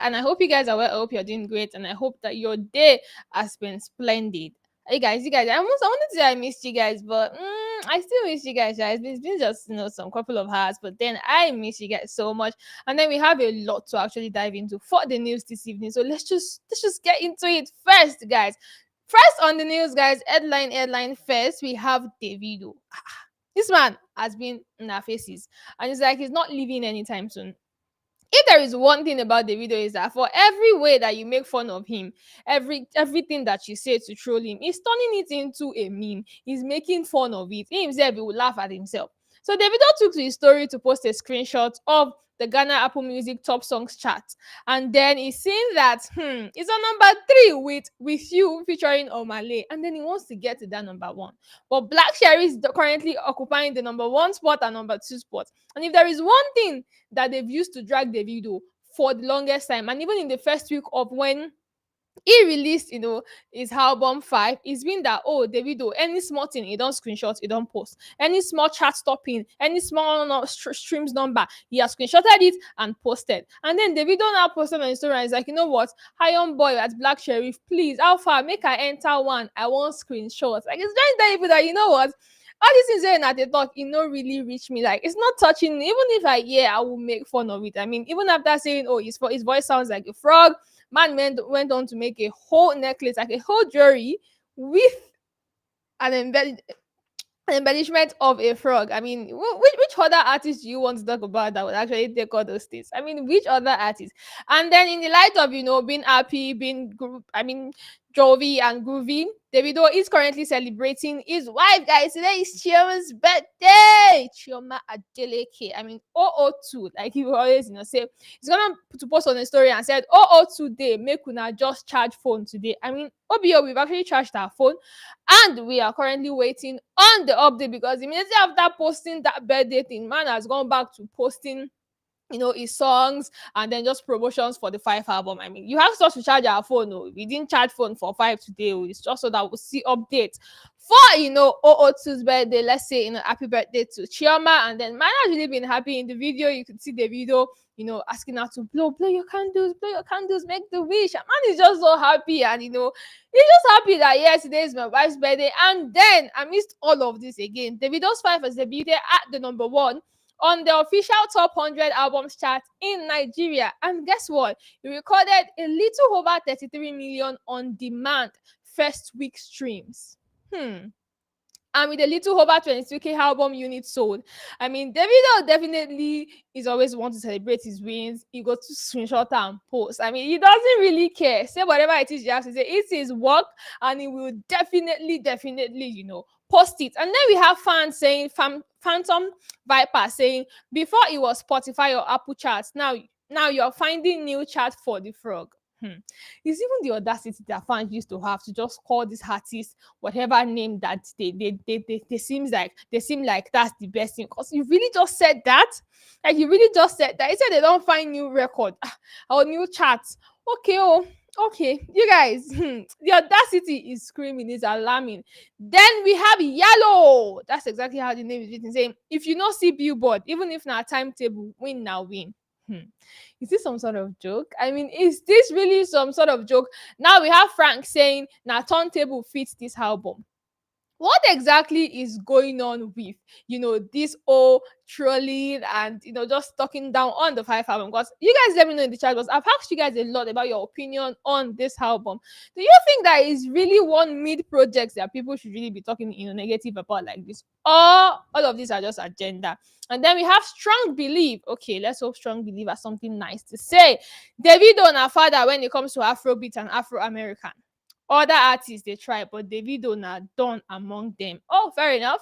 And I hope you guys are well. I hope you're doing great. And I hope that your day has been splendid. Hey guys, I wanted to say I missed you guys, but I still miss you guys. Yeah. It's been just some couple of hours, but then I miss you guys so much. And then we have a lot to actually dive into for the news this evening. So let's just get into it first, guys. First on the news, guys, headline first. We have Davido. This man has been in our faces, and it's like he's not leaving anytime soon. If there is one thing about the video is that for every way that you make fun of him, everything that you say to troll him, he's turning it into a meme. He's making fun of it. He himself, he will laugh at himself. So Davido took to his story to post a screenshot of the Ghana Apple Music top songs chart, and then he's saying that it's on number three with you featuring Omale, and then he wants to get to that number one. But Black Sherry is currently occupying the number one spot and number two spot. And if there is one thing that they've used to drag the video for the longest time, and even in the first week of when he released his album 5, it's been that, oh, Davido, any small thing he don't screenshot, he don't post, any small chat stopping, any small streams number, he has screenshotted it and posted. And then Davido now posted on his story and he's like, you know what, hi young boy at Black Sheriff, please, how far, make I enter one, I want screenshots. Like, it's trying to tell people that, you know what, all these things saying at the talk, it no really reach me. Like, it's not touching me. Even if I will make fun of it. I mean, even after saying, oh, his voice sounds like a frog, man went on to make a whole necklace, like a whole jewelry with an embellishment of a frog. I mean, which other artist do you want to talk about that would actually take all those things? I mean, which other artist? And then in the light of being happy, jolly and groovy, Davido is currently celebrating his wife, guys. Today is Chioma's birthday. Chioma Adeleke. I mean, 002. Like he will always, say, he's gonna to post on the story and said, 002 day, make una just charge phone today. I mean, OBO, we've actually charged our phone and we are currently waiting on the update because immediately after posting that birthday thing, man has gone back to posting his songs and then just promotions for the 5 album. I mean, you have to charge our phone. Oh. We didn't charge phone for 5 today. Oh. It's just so that we'll see updates for 002's birthday. Let's say happy birthday to Chioma. And then man has really been happy in the video. You could see the video, asking her to blow your candles, make the wish. And man is just so happy, and he's just happy that yes, today is my wife's birthday. And then amidst all of this again, Davido's 5 has debuted at the number 1 on the official top 100 albums chart in Nigeria. And guess what? He recorded a little over 33 million on demand first week streams. And with a little over 22k album units sold. I mean, Davido definitely is always want to celebrate his wins. He goes to screenshot and post. I mean, he doesn't really care. Say whatever it is you have to say. It's his work, and he will definitely, post it. And then we have fans saying, Phantom Viper saying, before it was Spotify or Apple charts, now you're finding new chart for the frog. It's even the audacity that fans used to have to just call this artist whatever name that they seem like that's the best thing. Because you really just said that. Like you really just said that. He said they don't find new record or new charts. Okay, you guys, the audacity is screaming, is alarming. Then we have Yellow. That's exactly how the name is written, saying, if you not see Billboard, even if not timetable, win now win. Is this some sort of joke? I mean, is this really some sort of joke? Now we have Frank saying, now turntable fits this album. What exactly is going on with this whole trolling and just talking down on the 5 album? Because you guys let me know in the chat, because I've asked you guys a lot about your opinion on this album. Do you think that is really one mid project that people should really be talking negative about like this, or all of these are just agenda? And then we have Strong Belief. Okay, let's hope Strong Belief has something nice to say. Davido and our father when it comes to Afrobeat and Afro-American. Other artists they try, but Davido not done among them. Oh, fair enough.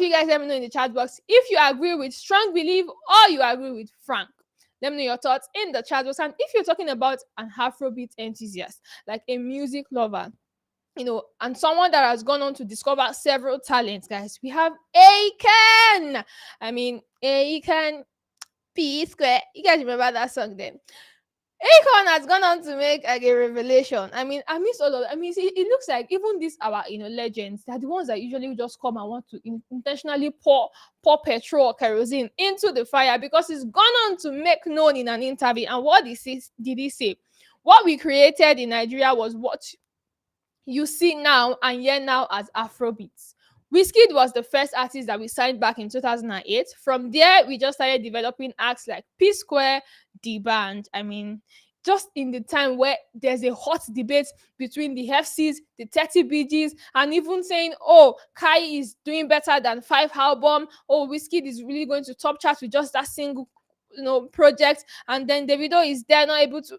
You guys let me know in the chat box if you agree with Strong Belief or you agree with Frank. Let me know your thoughts in the chat box. And if you're talking about an Afrobeat enthusiast, like a music lover, and someone that has gone on to discover several talents, guys, we have Akon. I mean, Akon, P Square. You guys remember that song then? Akon has gone on to make like a revelation. I mean, I miss all of. I mean, see, it looks like even these our legends, they're the ones that usually just come and want to intentionally pour petrol or kerosene into the fire because it's gone on to make known in an interview. And what did he say? What we created in Nigeria was what you see now and hear now as Afrobeats. Wizkid was the first artist that we signed back in 2008. From there, we just started developing acts like P Square, The Band. I mean, just in the time where there's a hot debate between the FCs, the 30 BGs, and even saying, oh, Kai is doing better than Five album. Oh, Wizkid is really going to top chart with just that single, project. And then Davido is there, not able to.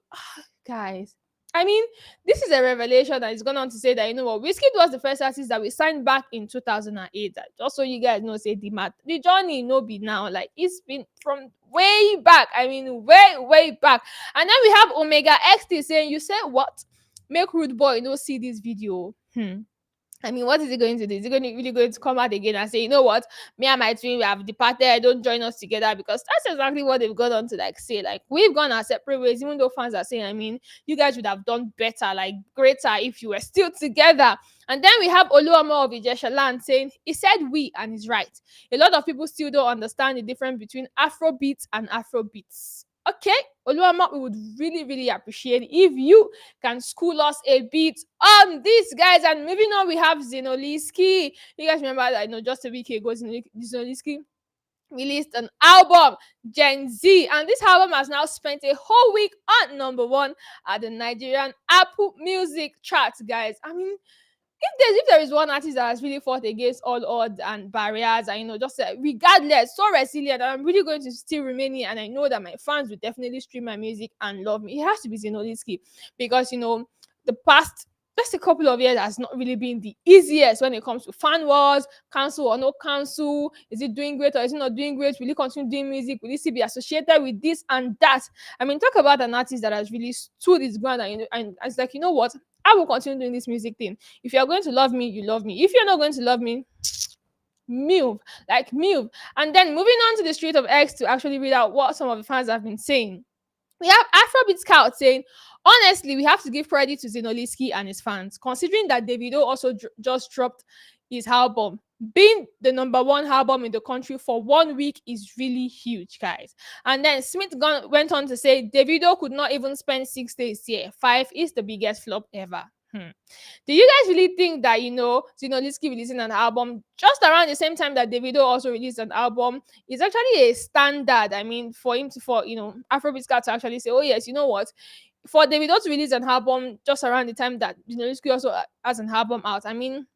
Guys, I mean, this is a revelation that is going on to say that, you know what, Wizkid was the first artist that we signed back in 2008. That just so you guys know, say the journey no be now. Like, it's been from way back. I mean, way, way back. And then we have Omega XT saying, you said what? Make Rude Boy no see this video. I mean, what is he going to do? Is he really going to come out again and say, you know what, me and my twin, we have departed, don't join us together? Because that's exactly what they've gone on to like say. Like, we've gone our separate ways, even though fans are saying, I mean, you guys would have done better, like greater if you were still together. And then we have Oluomo Land saying, he said we, and he's right. A lot of people still don't understand the difference between Afrobeats and Afrobeats. Okay, Oluwama, we would really, really appreciate if you can school us a bit on this, guys. And moving on, we have Zinoleesky. You guys remember that, just a week ago, Zinoleesky released an album, Gen Z, and this album has now spent a whole week on number one at the Nigerian Apple Music charts, guys. I mean, if there is one artist that has really fought against all odds and barriers, and just regardless, so resilient, and I'm really going to still remain here, and I know that my fans will definitely stream my music and love me, it has to be Zinoleesky. Because the past just a couple of years has not really been the easiest when it comes to fan wars, cancel or no cancel. Is it doing great or is it not doing great? Will it continue doing music? Will it still be associated with this and that? I mean, talk about an artist that has really stood his ground, and it's like, you know what? I will continue doing this music thing. If you're going to love me, you love me. If you're not going to love me, move. And then moving on to the street of X to actually read out what some of the fans have been saying. We have Afrobeat Scout saying, honestly, we have to give credit to Zinoleesky and his fans, considering that Davido also just dropped his album. Being the number one album in the country for 1 week is really huge, guys. And then Smith went on to say, Davido could not even spend 6 days here. 5 is the biggest flop ever. Do you guys really think that, Zinoleesky releasing an album just around the same time that Davido also released an album is actually a standard? I mean, for Afrobeat Scout to actually say, oh yes, you know what? For Davido to release an album just around the time that Zinoleesky also has an album out, I mean,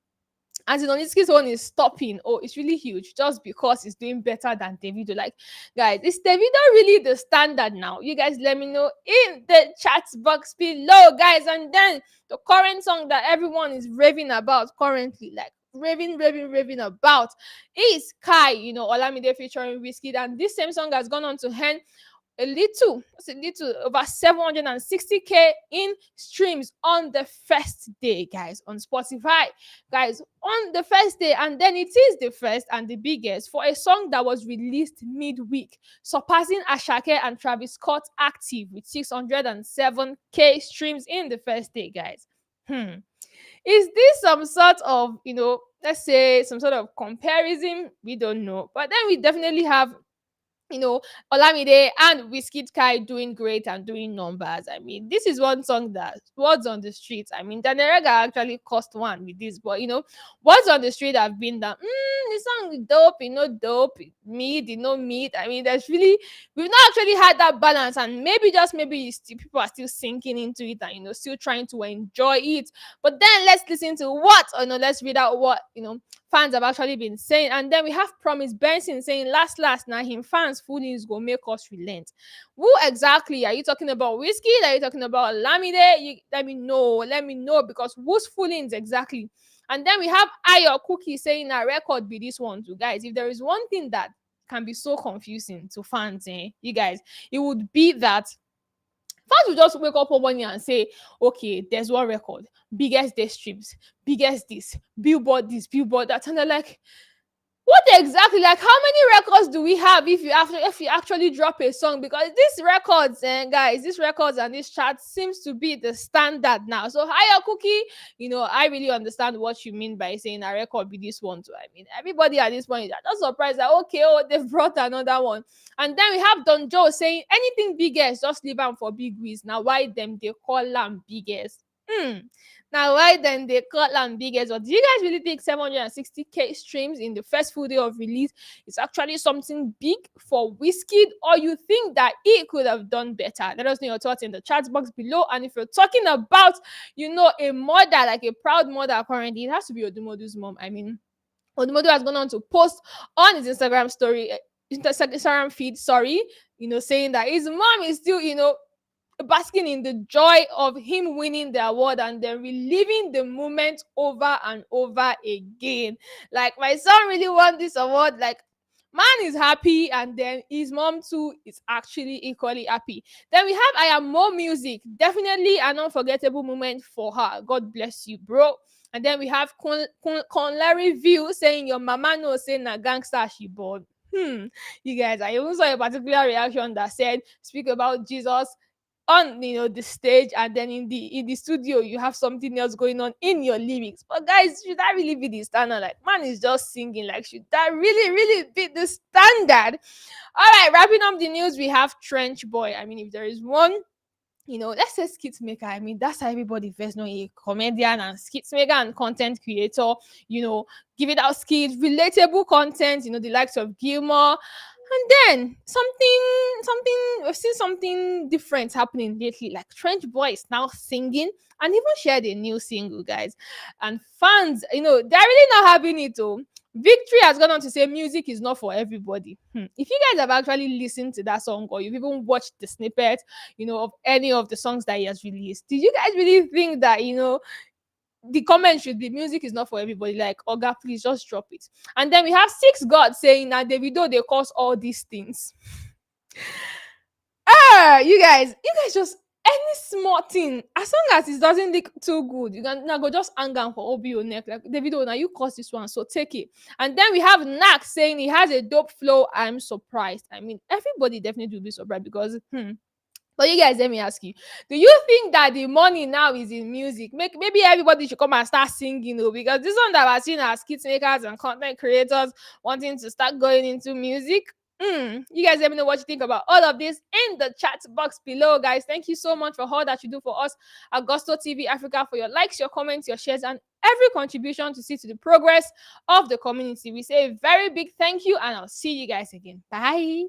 and Zinoleesky's one is stopping. Oh, it's really huge just because it's doing better than Davido. Like, guys, is Davido really the standard now? You guys let me know in the chat box below, guys. And then the current song that everyone is raving about currently, like raving about, is Kai, Olamide featuring Wizkid. And this same song has gone on to earn over 760K in streams on the first day, guys, on Spotify, guys, on the first day. And then it is the first and the biggest for a song that was released midweek, surpassing Ashake and Travis Scott Active with 607K streams in the first day, guys. Is this some sort of, let's say some sort of comparison? We don't know, but then we definitely have Olamide and Wizkid Kai doing great and doing numbers. I mean, this is one song that words on the streets. I mean, Danerega actually cost one with this, but words on the street have been that this song is dope, dope, mid, mid. I mean, we've not actually had that balance, and maybe people are still sinking into it and still trying to enjoy it. But then let's listen to let's read out what fans have actually been saying. And then we have Promise Benson saying, last now him fans foolings go make us relent. Who exactly are you talking about? Wizkid? Are you talking about Lamide? Let me know, because whose foolings exactly? And then we have Ayo Cookie saying a record be this one too. Guys, if there is one thing that can be so confusing to fans, you guys, it would be that fans will just wake up one morning and say, okay, there's one record, biggest day streams, biggest this, billboard that. And they're like, What exactly? Like, how many records do we have if you actually drop a song? Because these records, and guys, these records and this chart seems to be the standard now. So, higher cookie, I really understand what you mean by saying a record be this one too. I mean, everybody at this point is just surprised that okay, oh, they've brought another one. And then we have Don Joe saying anything biggest, just leave them for big wiz. Now, why them they call them biggest? Hmm. Now, why then they call them biggest? But do you guys really think 760K streams in the first full day of release is actually something big for Wizkid? Or you think that he could have done better? Let us know your thoughts in the chat box below. And if you're talking about, a mother, like a proud mother currently, it has to be Odumodu's mom. I mean, Odumodu has gone on to post on his Instagram story, Instagram feed, sorry, saying that his mom is still, basking in the joy of him winning the award and then reliving the moment over and over again. Like, my son really won this award. Like, man is happy, and then his mom too is actually equally happy. Then we have I Am More Music. Definitely an unforgettable moment for her. God bless you, bro. And then we have Larry View saying your mama knows saying a gangster she born. You guys, I even saw a particular reaction that said, speak about Jesus on the stage, and then in the studio you have something else going on in your lyrics. But guys, should that really be the standard? Like, man is just singing. Like, should that really really be the standard? All right, wrapping up the news, we have Trench Boy. I mean, if there is one, let's say skit maker. I mean, that's how everybody first know a comedian and skit maker and content creator. Give it out skits, relatable content. The likes of Gilmore, and then something we've seen something different happening lately. Like, Trench Boy is now singing and even shared a new single, guys. And fans, they're really not having it. Oh, Victory has gone on to say music is not for everybody. If you guys have actually listened to that song, or you've even watched the snippet, of any of the songs that he has released, did you guys really think that, the comment should be music is not for everybody? Like, Oga, please just drop it. And then we have Six God saying that Davido they cause all these things. You guys just any small thing, as long as it doesn't look too good, you can now go just hang on for OBO neck. Like, Davido, now you cause this one, so take it. And then we have Nak saying he has a dope flow. I'm surprised. I mean, everybody definitely will be surprised because but you guys, let me ask you, do you think that the money now is in music? Maybe everybody should come and start singing, because this one that I've seen as skit makers and content creators wanting to start going into music. You guys let me know what you think about all of this in the chat box below, guys. Thank you so much for all that you do for us at Gusto TV Africa, for your likes, your comments, your shares, and every contribution to see to the progress of the community. We say a very big thank you, and I'll see you guys again. Bye.